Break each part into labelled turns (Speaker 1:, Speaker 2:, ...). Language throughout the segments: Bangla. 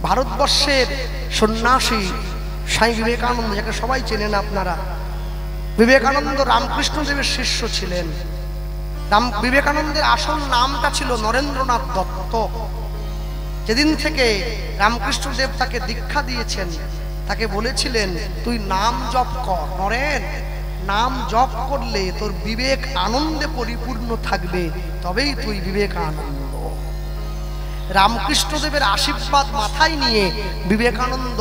Speaker 1: ভারতবর্ষের সন্ন্যাসী স্বামী বিবেকানন্দ, যাকে সবাই চেনেন আপনারা। বিবেকানন্দ রামকৃষ্ণদেবের শিষ্য ছিলেন। বিবেকানন্দের আসল নামটা ছিল নরেন্দ্রনাথ দত্ত। যেদিন থেকে রামকৃষ্ণদেব তাকে দীক্ষা দিয়েছেন, তাকে বলেছিলেন তুই নাম জপ কর নরেন, নাম জপ করলে তোর বিবেক আনন্দে পরিপূর্ণ থাকবে, তবেই তুই বিবেকানন্দ। রামকৃষ্ণদেবের আশীর্বাদ মাথায় নিয়ে বিবেকানন্দ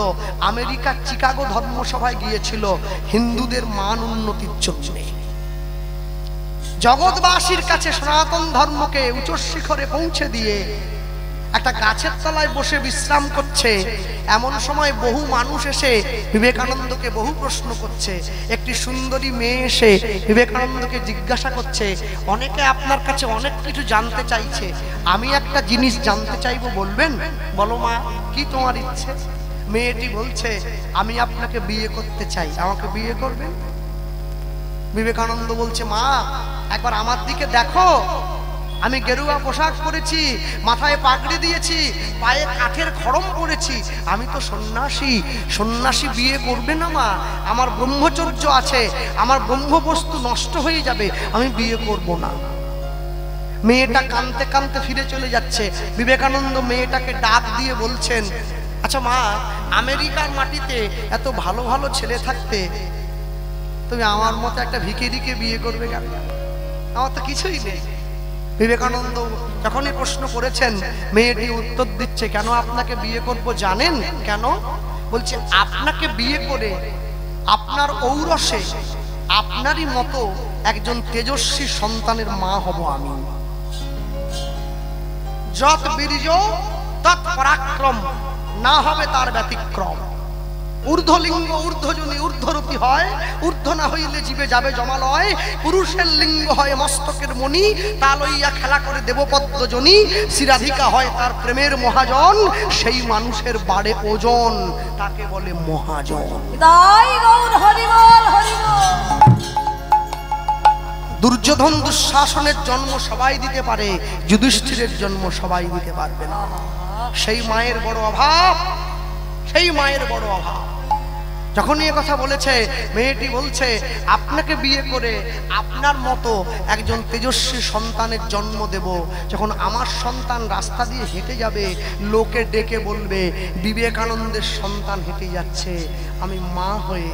Speaker 1: আমেরিকার চিকাগো ধর্মসভায় গিয়েছিল হিন্দুদের মান উন্নতির জন্য। জগৎবাসীর কাছে সনাতন ধর্মকে উচ্চ শিখরে পৌঁছে দিয়ে একটা গাছের তলায় বসে বিশ্রাম করছে। এমন সময় বহু মানুষ এসে বিবেকানন্দকে বহু প্রশ্ন করছে। একটি সুন্দরী মেয়ে এসে বিবেকানন্দকে জিজ্ঞাসা করছে, অনেকে আপনার কাছে অনেক কিছু জানতে চাইছে, আমি একটা জিনিস জানতে চাইবো, বলবেন? বলো মা, কি তোমার ইচ্ছে? মেয়েটি বলছে, আমি আপনাকে বিয়ে করতে চাই, আমাকে বিয়ে করবেন? বিবেকানন্দ বলছে, মা একবার আমার দিকে দেখো, আমি গেরুয়া পোশাক পরেছি, মাথায় পাগড়ি দিয়েছি, পায়ে কাঠের খড়ম পরেছি, আমি তো সন্ন্যাসী। সন্ন্যাসী বিয়ে করবে না মা, আমার ব্রহ্মচর্য আছে, আমার ব্রহ্মবস্তু নষ্ট হয়ে যাবে, আমি বিয়ে করব না। মেয়েটা কাঁদতে কাঁদতে ফিরে চলে যাচ্ছে। বিবেকানন্দ মেয়েটাকে ডাক দিয়ে বলছেন, আচ্ছা মা, আমেরিকার মাটিতে এত ভালো ভালো ছেলে থাকতে তুমি আমার মতো একটা ভিখিরিকে বিয়ে করবে কেন? আমার তো কিছুই নেই। বিবেকানন্দ যখনই প্রশ্ন করেছেন, মেয়েটি উত্তর দিচ্ছে, কেন আপনাকে বিয়ে করব জানেন? কেন? বলছে, আপনাকে বিয়ে করে আপনার ঔরসে আপনারই মতো একজন তেজস্বী সন্তানের মা হব আমি। যত বীর্য তৎ পরাক্রম, না হবে তার ব্যতিক্রম। ঊর্ধ্বলিঙ্গ ঊর্ধ্বজনী ঊর্ধ্বরূপী হয়, ঊর্ধ্ব না হইলে জীবে যাবে জমালয়। পুরুষের লিঙ্গ হয় মস্তকের মণি, তা লইয়া খেলা করে দেবপদ্মজনী। শ্রীরাধিকা হয় তার প্রেমের মহাজন, সেই মানুষের বাড়ে ওজন, তাকে বলে মহাজন। দুর্যোধন দুঃশাসনের জন্ম সবাই দিতে পারে, যুধিষ্ঠিরের জন্ম সবাই দিতে পারবে না। সেই মায়ের বড় অভাব, সেই মায়ের বড় অভাব। যখনই এ কথা বলেছে, মেয়েটি বলছে, আপনাকে বিয়ে করে আপনার মতো একজন তেজস্বী সন্তানের জন্ম দেব। যখন আমার সন্তান রাস্তা দিয়ে হেঁটে যাবে, লোকে ডেকে বলবে বিবেকানন্দের সন্তান হেঁটে যাচ্ছে, আমি মা হয়ে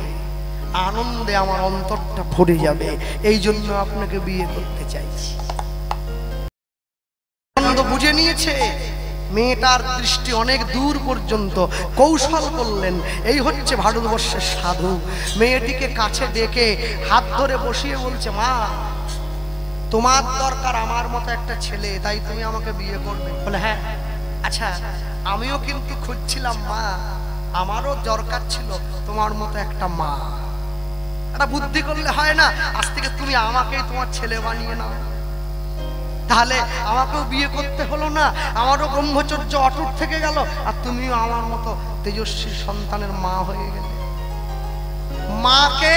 Speaker 1: আনন্দে আমার অন্তরটা ভরে যাবে, এই জন্য আপনাকে বিয়ে করতে চাইছি। আনন্দ বুঝে নিয়েছে, মেয়েটার দৃষ্টি অনেক দূর পর্যন্ত, কৌশল করলেন। এই হচ্ছে ভারতবর্ষের সাধু। মেয়েটিকে কাছে ডেকে হাত ধরে বসিয়ে বলছে, মা তোমার দরকার আমার মতো একটা ছেলে, তাই তুমি আমাকে বিয়ে করবে? বলে, হ্যাঁ। আচ্ছা, আমিও কিন্তু খুঁজছিলাম মা, আমারও দরকার ছিল তোমার মতো একটা মা। একটা বুদ্ধি করলে হয় না? আজ থেকে তুমি আমাকেই তোমার ছেলে বানিয়ে নাও, তাহলে আমাকেও বিয়ে করতে হলো না, আমারও ব্রহ্মচর্য অটুট থেকে গেল, আর তুমিও আমার মতো তেজস্বী সন্তানের মা হয়ে গেলে। মাকে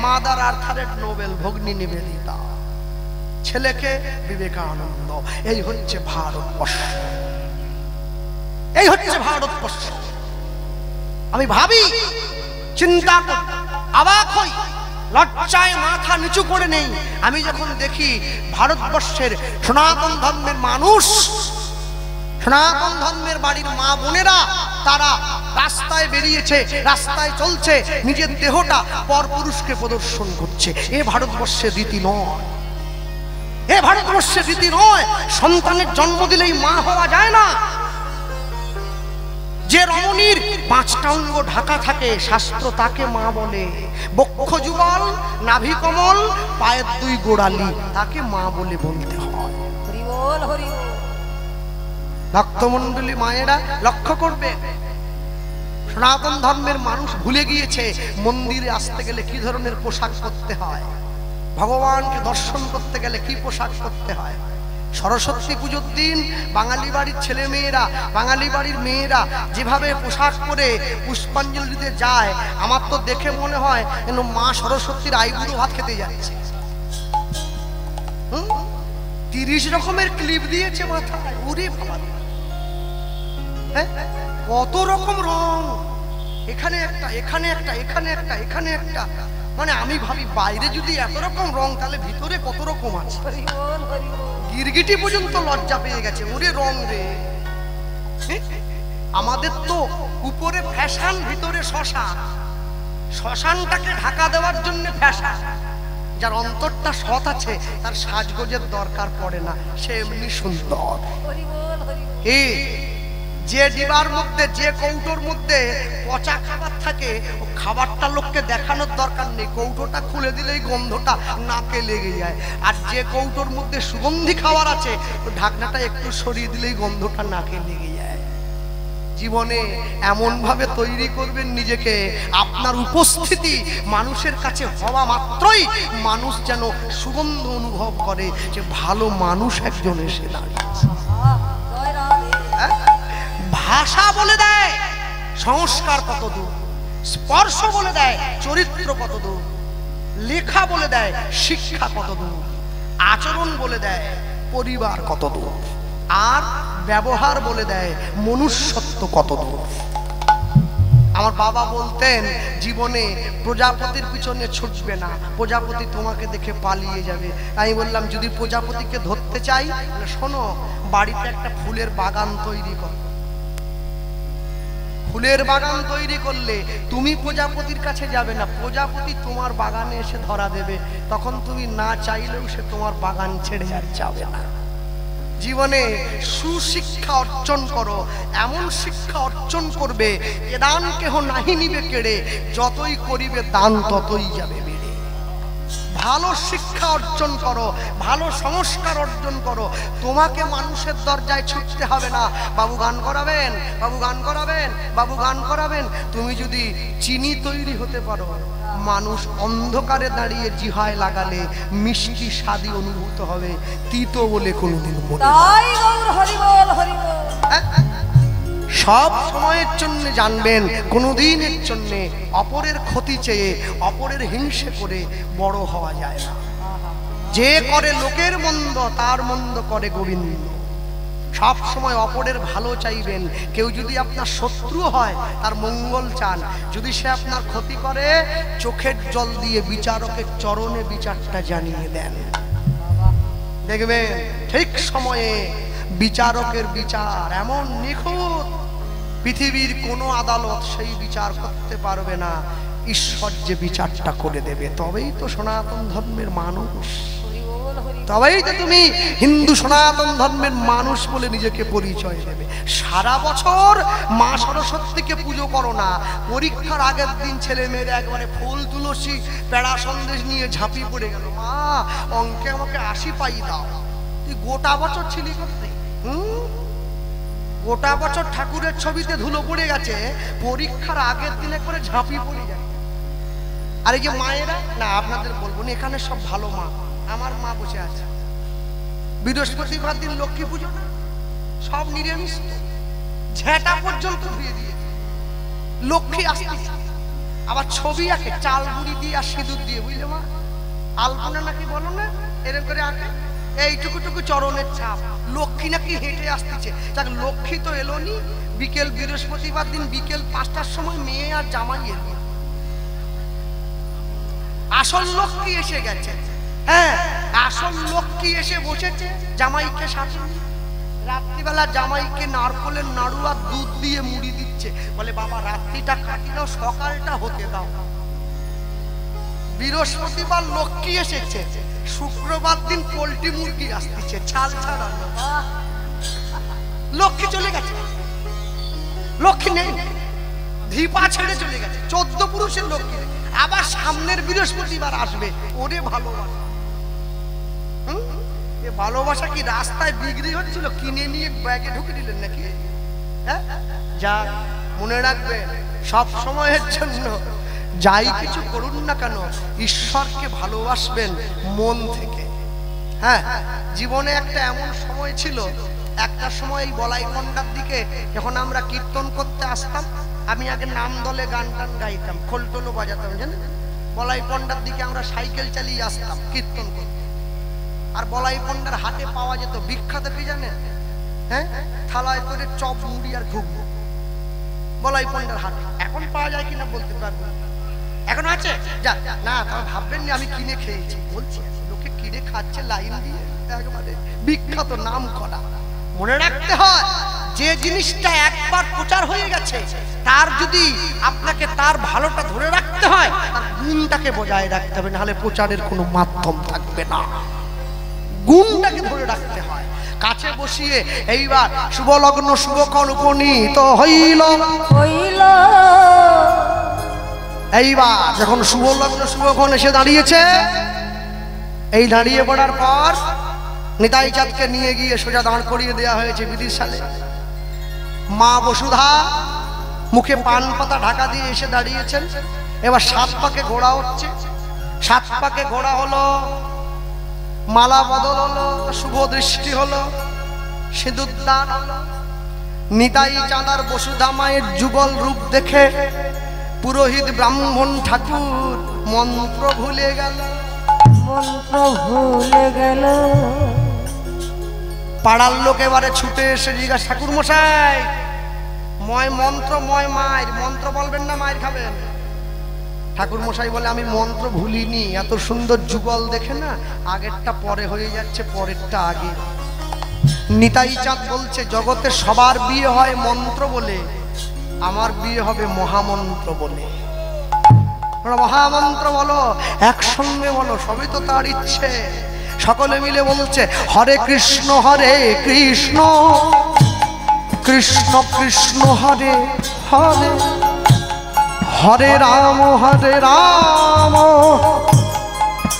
Speaker 1: মাদার আর্থারের নোবেল ভগ্নী নিবেদিতা, ছেলেকে বিবেকানন্দ। এই হচ্ছে ভারতবর্ষ, এই হচ্ছে ভারতবর্ষ। আমি ভাবি, চিন্তা করি, অবাক হই, লজ্জায় মাথা নিচু করে নেই। আমি যখন দেখি ভারতবর্ষের সনাতন ধর্মের মানুষ, সনাতন ধর্মের বাড়ির মা বোনেরা, তারা রাস্তায় বেরিয়েছে, রাস্তায় চলছে, নিজের দেহটা পরপুরুষকে প্রদর্শন করছে। এ ভারতবর্ষের রীতি নয়, এ ভারতবর্ষের রীতি নয়। সন্তানের জন্ম দিলেই মা হওয়া যায় না। যে রমণীর 5টা অঙ্গ ঢাকা থাকে, শাস্ত্র তাকে মা বলে। বক্ষ যুগল, নাভি কমল, পায়ের 2 গোড়ালি, তাকে মা বলে বলতে হয়। ভক্তমণ্ডলী মায়েরা লক্ষ্য করবে, সনাতন ধর্মের মানুষ ভুলে গিয়েছে মন্দিরে আসতে গেলে কি ধরনের পোশাক পরতে হয়, ভগবানকে দর্শন করতে গেলে কি পোশাক পরতে হয়। সরস্বতী পুজোর দিন বাঙালি বাড়ির ছেলে মেয়েরা, বাঙালি বাড়ির মেয়েরা যেভাবে পোশাক পরে পুষ্পাঞ্জলি দিতে যায়, আমার তো দেখে মনে হয় যেন মা সরস্বতীর আইবুড়ো ভাত খেতে যাচ্ছে। 30 রকমের ক্লিপ দিয়েছে মাথায়, উরে বাবা। কত রকম রং, এখানে একটা, এখানে একটা, এখানে একটা, এখানে একটা। মানে আমি ভাবি বাইরে যদি এত রকম রং, তাহলে ভিতরে কত রকম আছে। গিরগিটি পর্যন্ত লজ্জা পেয়ে গেছে, ওরে রং রে। আমাদের তো উপরে ফ্যাশন, ভিতরে শ্মশান। শ্মশানটাকে ঢাকা দেওয়ার জন্য ফ্যাশন। যার অন্তরটা সৎ আছে তার সাজগোজের দরকার পড়ে না, সে এমনি সুন্দর। যে ডিবার মধ্যে, যে কৌটোর মধ্যে পচা খাবার থাকে, ও খাবারটা লোককে দেখানোর দরকার নেই, কৌটোটা খুলে দিলেই গন্ধটা নাকে লেগে যায়। আর যে কৌটোর মধ্যে সুগন্ধি খাবার আছে, ও ঢাকনাটা একটু সরিয়ে দিলেই গন্ধটা নাকে লেগে যায়। জীবনে এমন ভাবে তৈরি করবেন নিজেকে, আপনার উপস্থিতি মানুষের কাছে হওয়া মাত্রই মানুষ যেন সুগন্ধ অনুভব করে যে ভালো মানুষ একজন এসে দাঁড়িয়েছে। ভাষা বলে দেয় সংস্কার কত দূর, স্পর্শ বলে দেয় চরিত্র কত দূর, লেখা বলে দেয় শিক্ষা কত দূর, আচরণ বলে দেয় পরিবার কত দূর, আর ব্যবহার বলে দেয় মনুষ্যত্ব কত দূর। আমার বাবা বলতেন, জীবনে প্রজাপতির পিছনে ছুটবে না, প্রজাপতি তোমাকে দেখে পালিয়ে যাবে। আমি বললাম, যদি প্রজাপতিকে ধরতে চাই, শোনো, বাড়িতে একটা ফুলের বাগান তৈরি করো। ফুলের বাগান তৈরি করলে তুমি প্রজাপতির কাছে যাবে না, প্রজাপতি তোমার বাগানে এসে ধরা দেবে, তখন তুমি না চাইলেও সে তোমার বাগান ছেড়ে আর যাবে না। জীবনে সুশিক্ষা অর্জন করো, এমন শিক্ষা অর্জন করবে এ দান কেহ নাহি নিবে কেড়ে, যতই করিবে দান ততই যাবে বেড়ে। ভালো শিক্ষা অর্জন করো, ভালো সংস্কার অর্জন করো, তোমাকে মানুষের দরজায় ছুটতে হবে না। বাবু গান করাবেন, বাবু গান করাবেন, বাবু গান করাবেন। তুমি যদি চিনি তৈরি হতে পারো, মানুষ অন্ধকারে দাঁড়িয়ে জিহায় লাগালে মিষ্টি স্বাদই অনুভূত হবে, তিতো বলে কোনোদিন মনে সব সময়ের জন্য জানবেন, কোনোদিনের জন্য অপরের ক্ষতি চেয়ে, অপরের হিংসে করে বড় হওয়া যায় না। যে করে লোকের মন্দ, তার মন্দ করে গোবিন্দ। সব সময় অপরের ভালো চাইবেন। কেউ যদি আপনার শত্রু হয়, তার মঙ্গল চান। যদি সে আপনার ক্ষতি করে, চোখের জল দিয়ে বিচারকের চরণে বিচারটা জানিয়ে দেন। দেখবেন ঠিক সময়ে বিচারকের বিচার এমন নিখুঁত, পৃথিবীর কোনো আদালত সেই বিচার করতে পারবে না। ঈশ্বর যে বিচারটা করে দেবে, তবেই তো সনাতন ধর্মের মানুষ, তবেই তো তুমি হিন্দু সনাতন ধর্মের মানুষ বলে নিজেকে পরিচয় দেবে। সারা বছর মা সরস্বতীকে পুজো করো না, পরীক্ষার আগের দিন ছেলে মেয়েরা একবারে ফুল তুলসী পেড়া সন্দেশ নিয়ে ঝাঁপিয়ে পড়ে গেল, মা অঙ্কে আমাকে 80 পাই দাও। তুই গোটা বছর ছিলি করতে, গোটা বছর ঠাকুরের ছবিতে ধুলো পড়ে গেছে, পরীক্ষার আগের দিনে করে ঝাঁপিয়ে পড়ে যায়। আর এই যে মায়েরা, না আপনাদের বলবো না, এখানে সব ভালো মা। আমার মা বসে আছে, বৃহস্পতিবার দিন লক্ষ্মী পুজো, সব নিরামিষ, ঝেঁটা পর্যন্ত ধুয়ে দিয়ে লক্ষ্মী আসতে, আবার ছবি আঁকে চাল গুঁড়ি দিয়ে আর সিঁদুর দিয়ে, বুঝলে মা? আলপনা নাকি বলো না, এরকম করে আঁকে, এইটুকুটুকু চরণের ছাপ। লক্ষ্মী নাকি হেঁটে আসতেছে। যাক, লক্ষ্মী তো এলো নি। বিকেল বৃহস্পতিবার দিন বিকেল 5টার সময় মেয়ে আর জামাই এলো, আসল লক্ষ্মী এসে গেছে। হ্যাঁ, আসল লক্ষ্মী এসে বসেছে জামাইকে সাথে। রাত্রিবেলা জামাইকে নারকলের নাড়ু আর দুধ দিয়ে মুড়ি দিচ্ছে, বলে বাবা রাত্রিটা কাটি দাও, সকালটা হতে দাও। বৃহস্পতিবার লক্ষ্মী এসেছে, শুক্রবার দিন পোল্ট্রি মুরগি আসতেছে ছাল ছাড়ানো। লক্ষ্মী চলে গেছে, লক্ষ্মী নেই, ধিপা ছেড়ে চলে গেছে। 14 পুরুষের লক্ষ্মী আবার সামনের বৃহস্পতিবার আসবে। ওরে ভালোবাসা, ভালোবাসা কি রাস্তায় বিক্রি হচ্ছিল, কিনে নিয়ে ব্যাগে ঢুকে দিলেন নাকি? হ্যাঁ, যা মনে রাখবেন, সব সময়ের জন্য যাই কিছু করুন না কেন, ঈশ্বরকে ভালোবাসবেন মন থেকে। হ্যাঁ, জীবনে একটা এমন সময় ছিল, একটা সময় এই বলাইকন্ডার দিকে যখন আমরা কীর্তন করতে আসতাম, আমি আগে নাম দলে গান টান গাইতাম, খোলটোলো বাজাতাম, জানেন? বলাইকন্ডার দিকে আমরা সাইকেল চালিয়ে আসতাম কীর্তন করতে। আর বলাইকন্ডার হাটে পাওয়া যেত বিখ্যাত কি জানেন? হ্যাঁ, থালায় করে চপ মুড়ি আর ঘুগনি। বলাই পণ্ডার হাট এখন পাওয়া যায় কিনা বলতে পারবো, এখন আছে যা না, তারা ভাববেন না আমি কিনে খেয়েছি, বলছি লোকে কিনে খাচ্ছে লাইন দিয়ে, একেবারে বিখ্যাত নাম করা। মনে রাখতে হয় যে জিনিসটা একবার প্রচার হয়ে গেছে তার যদি আপনাকে তার ভালোটা ধরে রাখতে হয় তার গুণটাকে বজায় রাখতে হবে, নাহলে প্রচারের কোনো মাধ্যম থাকবে না। গুণটাকে ধরে রাখতে হয়। কাছে বসিয়ে এইবার শুভ লগ্ন শুভক্ষণ উপনীত হইল। এইবার যখন শুভ লগ্ন শুভক্ষণ এসে দাঁড়িয়েছে, এই দাঁড়িয়ে পড়ার পর নিতাই চাঁদকে নিয়ে গিয়ে সোজা দাঁড় করিয়ে দেওয়া হয়েছে বিধিশালে। মা বসুধা মুখে পান পাতা ঢাকা দিয়ে এসে দাঁড়িয়েছেন। এবার 7 পাকে ঘোড়া হচ্ছে, 7 পাকে ঘোড়া হলো, মালা বদল হলো, শুভ দৃষ্টি হলো, সিঁদুরদান হলো। নিতাই চাঁদ আর বসুধা মায়ের যুগল রূপ দেখে পুরোহিত ব্রাহ্মণ ঠাকুর মন্ত্র ভুলে গেল,
Speaker 2: মন্ত্র ভুলে গেল।
Speaker 1: পাড়ার লোক এবারে ছুটে এসে জিজ্ঞাসা, ঠাকুর মশাই ময় মন্ত্র ময় মায়ের মন্ত্র বলবেন না মায়ের খাবেন? ঠাকুর মশাই বলে আমি মন্ত্র ভুলিনি, এত সুন্দর যুগল দেখে না আগেরটা পরে হয়ে যাচ্ছে, পরেরটা আগে। নিতাই চাঁদ বলছে জগতে সবার বিয়ে হয় মন্ত্র বলে, আমার বিয়ে হবে মহামন্ত্র বলে। মহামন্ত্র বলো, একসঙ্গে বলো, সবই তো তার ইচ্ছে। সকলে মিলে বলছে হরে কৃষ্ণ কৃষ্ণ কৃষ্ণ হরে হরে, হরে রাম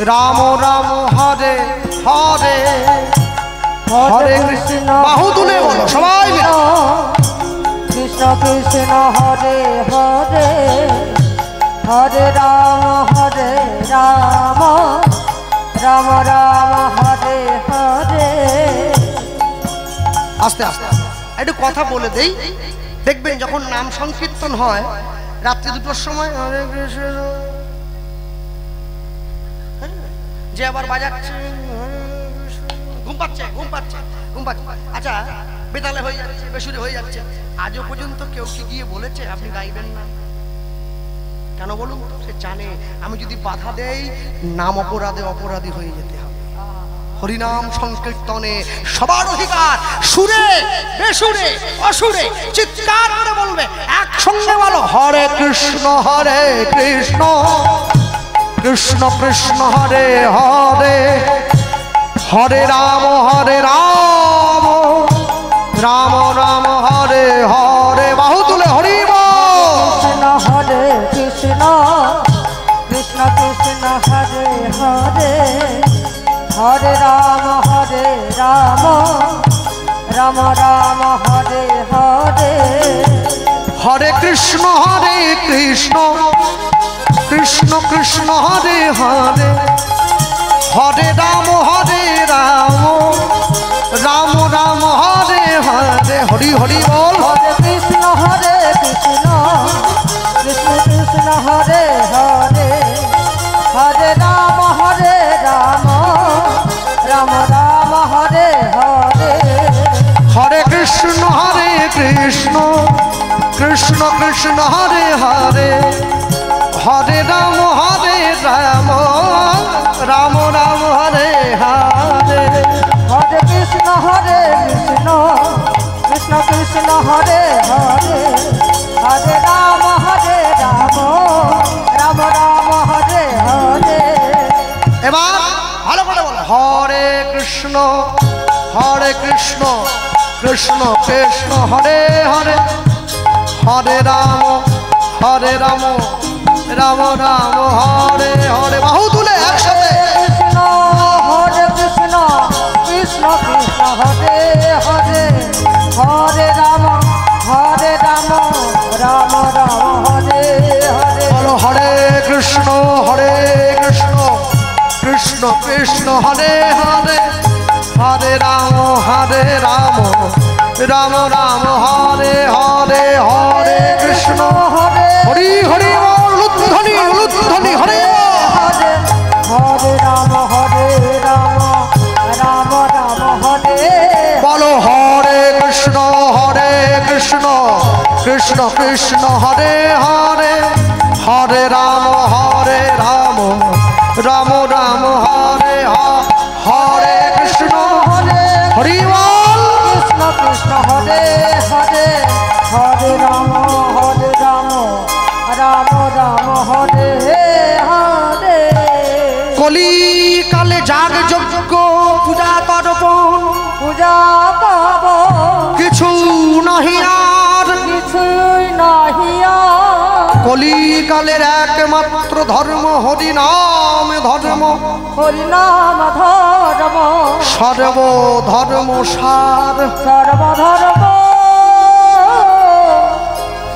Speaker 1: রাম রাম হরে হরে, হরে কৃষ্ণ। বাহু তুলে বলো সবাই মিলে,
Speaker 2: কৃষ্ণ কৃষ্ণ হরে হরে, হরে রাম রাম রাম হরে হরে।
Speaker 1: আস্তে আস্তে একটু কথা বলে দেই, দেখবেন যখন নাম সংকীর্তন হয় রাত্রি 2টোর সময় হরে কৃষ্ণ, যে আবার বাজাচ্ছে ঘুম পাচ্ছে। আচ্ছা বেতালে হয়ে যাচ্ছে, বেসুরে হয়ে যাচ্ছে, আজও পর্যন্ত কেউ কি গিয়ে বলেছে আপনি গাইবেন না? কেন বলুন? সে জানে আমি যদি বাধা দেই নাম অপরাধী হয়ে যেতে হবে। হরিনাম সংকীর্তনে সবার অধিকার, সুরে বেসুরে অসুরে চিৎকার করে বলবে, একসঙ্গে বলো হরে কৃষ্ণ কৃষ্ণ কৃষ্ণ হরে হরে, হরে রাম রাম রাম হরে হরে। বাহু তুলে হরি
Speaker 2: কৃষ্ণ হরে কৃষ্ণ কৃষ্ণ কৃষ্ণ হরে হরে, হরে রাম রাম রাম হরে হরে,
Speaker 1: হরে কৃষ্ণ কৃষ্ণ কৃষ্ণ হরে হরে, হরে রাম রাম রাম হরে হরে। হরি হরি বল।
Speaker 2: হরে কৃষ্ণ কৃষ্ণ কৃষ্ণ হরে হরে, হরে রাম রাম রাম হরে হরে,
Speaker 1: হরে কৃষ্ণ কৃষ্ণ কৃষ্ণ হরে হরে, হরে রাম রাম রাম হরে হরে।
Speaker 2: হরে কৃষ্ণ কৃষ্ণ কৃষ্ণ হরে হরে, হরে রাম রাম রাম হরে হরে।
Speaker 1: এবার ভালো করে বলো হরে কৃষ্ণ কৃষ্ণ কৃষ্ণ হরে হরে, হরে রাম রাম রাম হরে হরে। বাহু তুলে একসাথে
Speaker 2: কৃষ্ণ হরে কৃষ্ণ কৃষ্ণ কৃষ্ণ হরে হরে, হরে রাম রাম রাম হরে হরে।
Speaker 1: বলো হরে কৃষ্ণ কৃষ্ণ কৃষ্ণ হরে হরে, হরে রাম রাম রাম হরে হরে, হরে কৃষ্ণ হরি হরি উলুধ্বনি হরে
Speaker 2: হরে, হরে রাম রাম রাম হরে।
Speaker 1: বলো হরে কৃষ্ণ কৃষ্ণ কৃষ্ণ কৃষ্ণ হরে হরে হরে রাম রাম রাম হরে হরে কৃষ্ণ
Speaker 2: হরে
Speaker 1: হরি বল।
Speaker 2: কৃষ্ণ কৃষ্ণ হরে হরে হরে রাম রাম রাম হরে হরে।
Speaker 1: কলিকালে যাগ যজ্ঞ পূজা তর্পণ
Speaker 2: পূজা পাব
Speaker 1: কিছু নাহি আর,
Speaker 2: কিছুই নাহিয়া।
Speaker 1: কলিকালের একমাত্র ধর্ম হরি নাম ধর্ম,
Speaker 2: হরিনাম ধর্ম
Speaker 1: সর্বধর্ম সার।
Speaker 2: সর্বধর্ম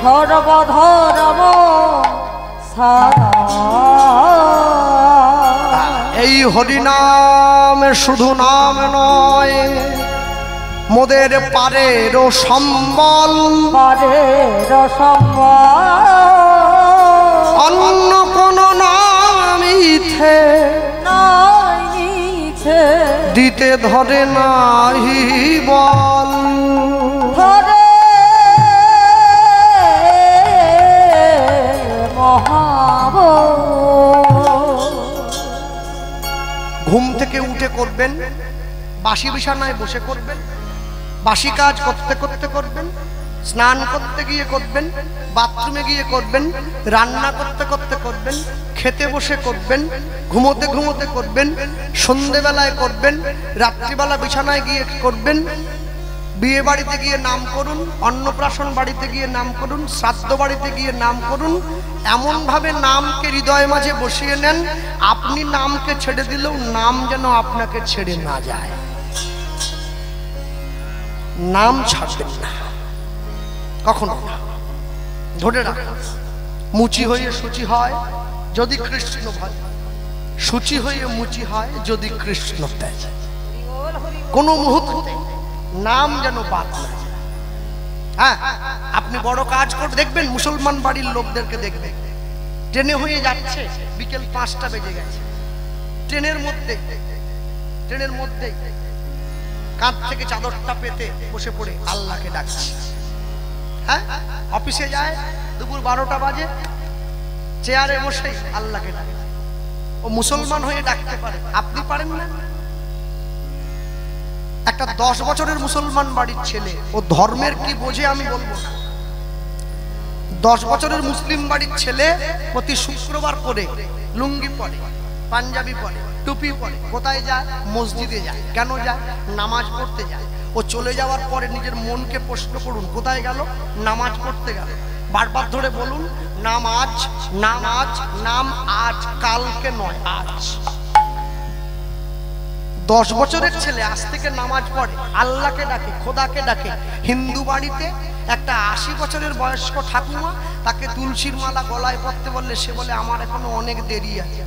Speaker 2: সর্বধর্ম সারা।
Speaker 1: এই হরিনাম শুধু নাম নয়, মোদের পারের সম্বল।
Speaker 2: পারের সম্বল
Speaker 1: অন্য কোন নাম ইথে
Speaker 2: নাই মিছে
Speaker 1: দিতে ধরে নাহি বল।
Speaker 2: ধরে মহাব।
Speaker 1: ঘুম থেকে উঠে করবেন, বাসি বিছানায় বসে করবেন, বাসি কাজ করতে করতে করবেন, স্নান করতে গিয়ে করবেন, বাথরুমে গিয়ে করবেন, রান্না করতে করতে করবেন, খেতে বসে করবেন, ঘুমোতে ঘুমোতে করবেন, সন্ধেবেলায় করবেন, রাত্রিবেলা বিছানায় গিয়ে করবেন, বিয়ে বাড়িতে গিয়ে নাম করুন, অন্নপ্রাশন বাড়িতে গিয়ে নাম করুন, শ্রাদ্ধ বাড়িতে গিয়ে নাম করুন। এমনভাবে নামকে হৃদয় মাঝে বসিয়ে নেন, আপনি নামকে ছেড়ে দিলেও নাম যেন আপনাকে ছেড়ে না যায়। নাম ছাড়বেন না কখনো না, ধরে রাখুন। মুচি হয়ে সূচি হয় যদি কৃষ্ণ ভয়, সূচি হয়ে মুচি হয় যদি কৃষ্ণ তেজ। কোনো মুহূর্তে নাম যেন বাদ না যায়। হ্যাঁ, আপনি বড় কাজ করে দেখবেন, মুসলমান বাড়ির লোকদেরকে দেখবেন, ট্রেনে হয়ে যাচ্ছে, বিকেল 5টা বেজে গেছে, ট্রেনের মধ্যে কাঁধ থেকে চাদরটা পেতে বসে পড়ে আল্লাহকে ডাকছে। হ্যাঁ, অফিসে যায়, দুপুর 12টা বাজে, চেয়ারে বসে আল্লাহকে ডাকে। ও মুসলমান হয়ে ডাকতে পারে, আপনি পারেন না? একটা 10 বছরের মুসলমান বাড়ির ছেলে, ও ধর্মের কি বোঝে আমি বলবো না। 10 বছরের মুসলিম বাড়ির ছেলে প্রতি শুক্রবার করে লুঙ্গি পরে, পাঞ্জাবি পরে, টুপি পরে, কোথায় যায়? মসজিদে যায়। কেন যায়? নামাজ পড়তে যায়। ও চলে যাওয়ার পরে নিজের মনকে প্রশ্ন করুন, কোথায় গেল? নামাজ পড়তে গেল। বারবার ধরে বলুন, নামাজ নামাজ, নাম আজ, কালকে নয়, আজ। 10 বছরের ছেলে আজ থেকে নামাজ পড়ে, আল্লাহকে ডাকে, খোদাকে ডাকে। হিন্দু বাড়িতে একটা 80 বছরের বয়স্ক ঠাকুমা, তাকে তুলসীর মালা গলায় পড়তে বললে সে বলে আমার এখনো অনেক দেরি আছে।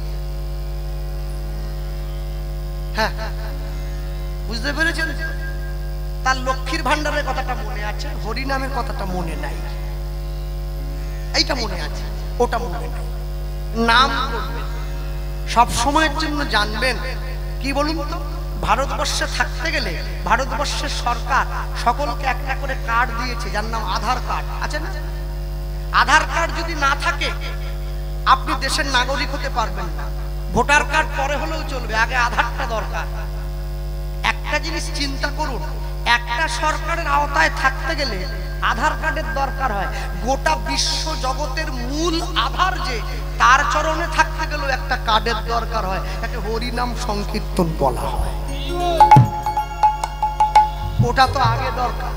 Speaker 1: হ্যাঁ, বুঝতে পেরেছেন? তার লক্ষ্মীর ভান্ডারের কথাটা মনে আছে, হরিনামের কথাটা মনে নাই। এইটা মনে আছে, ওটা মনে নাই। নাম করবেন সব সময়ের জন্য, জানবেন কি বলুন তো, ভারতবর্ষে থাকতে গেলে ভারতবর্ষের সরকার সকলকে একটা করে কার্ড দিয়েছে, যার নাম আধার কার্ড। আছে না? আধার কার্ড যদি না থাকে আপনি দেশের নাগরিক হতে পারবেন না। ভোটার কার্ড পরে হলেও চলবে, আগে আধারটা দরকার। একটা জিনিস চিন্তা করুন, একটা সরকারের আওতায় থাকতে গেলে আধার কার্ডের দরকার হয়। গোটা বিশ্ব জগতের মূল আধার যে, তার চরণে থাকতে গেলেও একটা কার্ডের দরকার হয়, তাকে হরিনাম সংকীর্তন বলা হয়। ওটা তো আগে দরকার।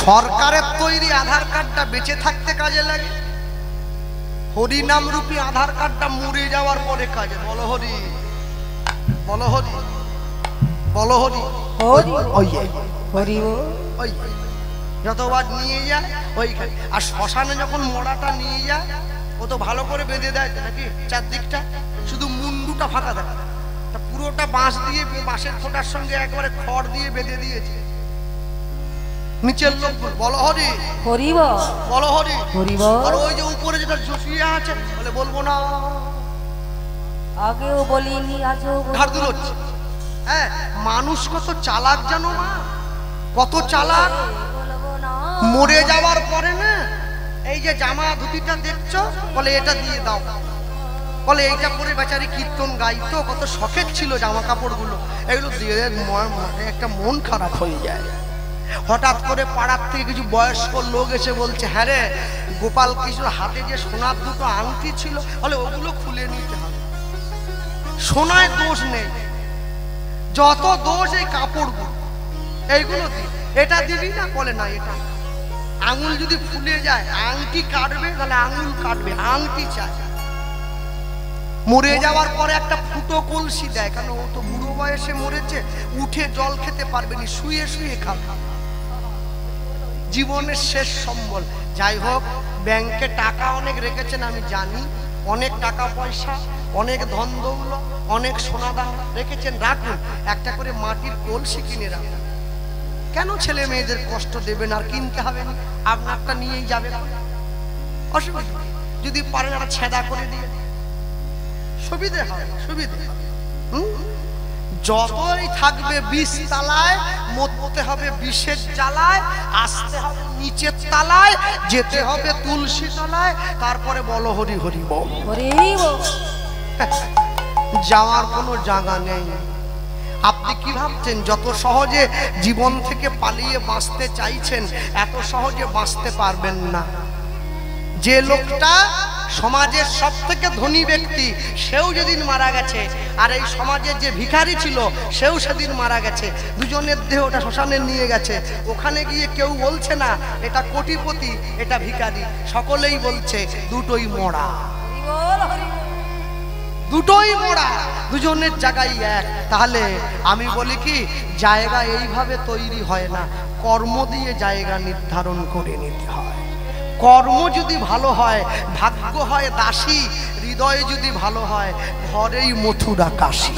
Speaker 1: সরকারের তৈরি আধার কার্ডটা বেঁচে থাকতে কাজে লাগে, হরিনাম রূপী আধার কার্ডটা মরে যাওয়ার পরে কাজে। বলো হরি, বলো হরি, বলো হরি। ওই যতবার নিয়ে যায় ওইখানে। আর শ্মশানে যখন মরাটা নিয়ে যায়, ও তো ভালো করে বেঁধে দেয় নাকি, চারদিকটা, শুধু মুন্ডুটা ফাঁকা দেখা, পুরোটা বাঁশ দিয়ে, বাঁশের খোঁটার সঙ্গে একবারে খড় দিয়ে বেঁধে দিয়েছে। নিচের লোক বলো হরি, বলো হরি। আর ওই যে উপরে যেটা ঝুঁকিয়ে আছে, বলে বলবো না,
Speaker 2: আগেও বলিনি, আজও
Speaker 1: ঘাড় দুলোচ্ছে। হ্যাঁ, মানুষ কত চালাক জানো না, কত চালাক। মরে যাওয়ার পরে না এই যে জামা ধুতিটা দেখছো, বলে এটা দিয়ে দাও, বলে এইটা পরে বেচারি কীর্তন গাইতো, কত শখের ছিল জামা কাপড়গুলো, এগুলো দিয়ে একটা মন খারাপ হয়ে যায়। হঠাৎ করে পাড়ার থেকে কিছু বয়স্ক লোক এসে বলছে, হ্যাঁ রে গোপাল কৃষ্ণ হাতে যে সোনার দুটো আংটি ছিল, বলে ওগুলো খুলে নিতে হবে। সোনায় দোষ নেই, যত দোষ এই কাপড়গুলো, এইগুলো দি, এটা দিবি না, বলে না এটা। আঙুল যদি ফুলে যায়, আংটি কাটবে, তাহলে আঙুল কাটবে, আংটি চাই। মরে যাওয়ার পরে একটা ফুটো কলসি দেয়, কারণ ও তো বুড়ো বয়সে মরেছে, উঠে জল খেতে পারবে না, শুয়ে শুয়ে খাবে, জীবনের শেষ সম্বল। যাই হোক, ব্যাংকে টাকা অনেক রেখেছেন আমি জানি, অনেক টাকা পয়সা, অনেক ধন দৌলত, অনেক সোনা দানা রেখেছেন, রাখুন। একটা করে মাটির কলসি কিনে রাখুন। কেন ছেলে মেয়েদের কষ্ট দেবেন? আর কিনতে হবে না, আপনারটা নিয়েই যাবে, অসুবিধা। যদি পারেন একটা ছেদা করে দিয়ে, সুবিধে হয়, সুবিধে। যতই থাকবে 20 তালায়, মরতে হবে বিষের জ্বালায়, আসতে হবে নিচের তালায়, যেতে হবে তুলসী তলায়, তারপরে বলো হরি হরি বল। যাওয়ার কোনো জায়গা নেই। আপনি কি ভাবছেন যত সহজে জীবন থেকে পালিয়ে বাঁচতে চাইছেন, এত সহজে বাঁচতে পারবেন না। যে লোকটা সমাজের সব থেকে ধনী ব্যক্তি, সেও যেদিন মারা গেছে, আর এই সমাজের যে ভিখারি ছিল, সেও সেদিন মারা গেছে। দুজনের দেহটা শ্মশানে নিয়ে গেছে, ওখানে গিয়ে কেউ বলছে না এটা কোটিপতি, এটা ভিখারি, সকলেই বলছে দুটোই মরা, দুটোই মরা, দুজনের জায়গায় এক। তাহলে আমি বলি কি, জায়গা এইভাবে তৈরি হয় না, কর্ম দিয়ে জায়গা নির্ধারণ করে নিতে হয়। কর্ম যদি ভালো হয়, ভাগ্য হয় দাসী, হৃদয় যদি ভালো হয়, ঘরেই মথুরা কাশী।